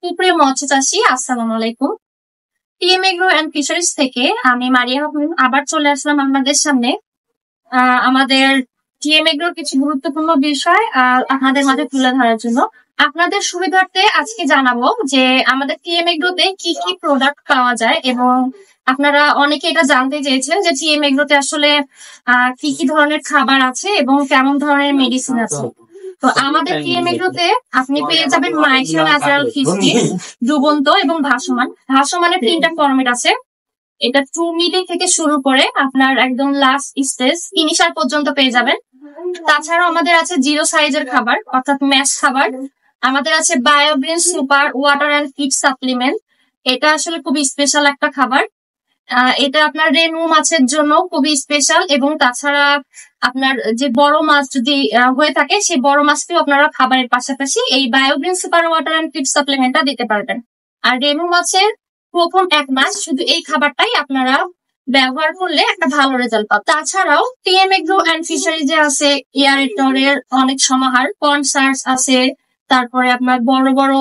সুপ্রিয় মৎস্য চাষী, আসসালামু আলাইকুম। টিএম এগ্রো অ্যান্ড ফিশারিজ থেকে আমি মারিয়া আবার চলে আসলাম আপনাদের সামনে। আমাদের টিএম এগ্রোর কিছু গুরুত্বপূর্ণ বিষয় আপনাদের মাঝে তুলে ধরার জন্য। আপনাদের সুবিধার্থে আজকে জানাবো যে আমাদের টিএম এগ্রোতে কি কি প্রোডাক্ট পাওয়া যায়, এবং আপনারা অনেকে এটা জানতে চেয়েছেন যে টিএম এগ্রোতে আসলে কি কি ধরনের খাবার আছে এবং কেমন ধরনের মেডিসিন আছে। তো আমাদের টিএম এগ্রোতে আপনি পেয়ে যাবেন মাইশা ন্যাচারাল ফিশটি, ডুবন্ত এবং ভাসমান। ভাসমানের 3টা ফরম্যাট আছে। এটা 2 মিলি থেকে শুরু করে আপনার একদম লাস্ট স্টেজ ফিনিশার পর্যন্ত পেয়ে যাবেন। তাছাড়াও আমাদের আছে 0 সাইজের খাবার, অর্থাৎ ম্যাশ খাবার। আমাদের আছে Biogreen super water and feed supplement. এটা আসলে খুবই স্পেশাল একটা খাবার। এটা আপনার রেনু মাছের জন্য খুবই স্পেশাল, এবং তাছাড়া আপনার যে বড় মাছ যদি হয়ে থাকে সেই বড় মাছটিও আপনারা খাবারের পাশাপাশি এই Biogreen super water and feed সাপ্লিমেন্টটা দিতে পারবেন। আর রেনু মাছের প্রথম 1 মাস শুধু এই খাবারটাই আপনারা ব্যবহার করলে একটা ভালো রেজাল্ট পাবেন। তাছাড়াও টিএম এগ্রো অ্যান্ড ফিশারিজে আছে এয়ারেটরের অনেক সমাহার, কনসার্স আছে, তারপরে আপনার বড় বড়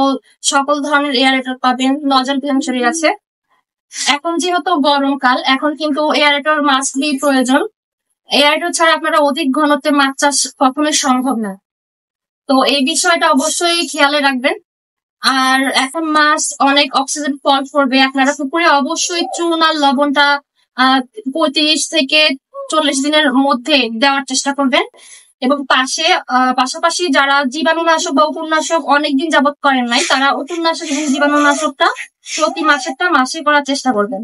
সকল ধরনের এয়ারেটর পাবেন, নজল ফিশারি আছে। এখন যেহেতু গরমকাল, এখন কিন্তু এয়ারেটর মাছলি প্রয়োজন। এয়ারেটর ছাড়া আপনারা অধিক ঘনত্বে মাছ চাষ কখনোই সম্ভব না। তো এই বিষয়টা অবশ্যই খেয়ালে রাখবেন। আর এখন মাছ অনেক অক্সিজেন ফল করবে, আপনারা পুকুরে অবশ্যই চুন আর লবণটা 35 থেকে 40 দিনের মধ্যে দেওয়ার চেষ্টা করবেন। এবং পাশাপাশি যারা জীবাণুনাশক বা উপন্যাসক অনেকদিন যাবত করেন নাই, তারা উপন্যাসক এবং জীবাণুনাশকটা প্রতি মাসে করার চেষ্টা করবেন।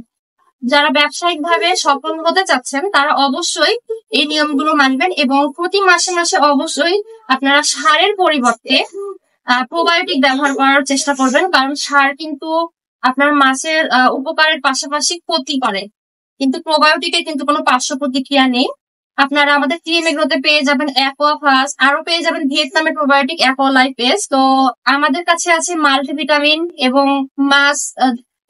যারা ব্যবসায়িক ভাবে সফল হতে চাচ্ছেন তারা অবশ্যই এই নিয়মগুলো মানবেন, এবং প্রতি মাসে অবশ্যই আপনারা সারের পরিবর্তে প্রোবায়োটিক ব্যবহার করার চেষ্টা করবেন। কারণ সার কিন্তু আপনার মাছের উপকারের পাশাপাশি ক্ষতি করে, কিন্তু প্রোবায়োটিকের কিন্তু কোনো পার্শ্ব প্রতিক্রিয়া নেই। আপনারা আমাদের টিএম এগ্রোতে পেয়ে যাবেন অ্যাকোয়াফাস, আরো পেয়ে যাবেন ভিয়েতনামের প্রোবায়োটিক অ্যাকোলাইপেস। তো আমাদের কাছে আছে মাল্টিভিটামিন এবং মাছ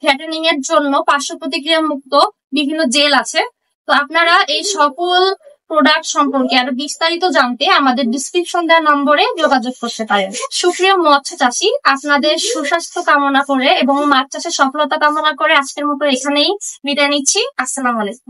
ফ্যাটেনিং এর জন্য পার্শ্ব প্রতিক্রিয়া মুক্ত বিভিন্ন জেল আছে। তো আপনারা এই সকল প্রোডাক্ট সম্পর্কে আরো বিস্তারিত জানতে আমাদের ডিসক্রিপশন দেওয়া নম্বরে যোগাযোগ করতে পারেন। সুপ্রিয় মৎস্য চাষী, আপনাদের সুস্বাস্থ্য কামনা করে এবং মাছ চাষের সফলতা কামনা করে আজকের মতো এখানেই বিদায় নিচ্ছি। আসসালামু আলাইকুম।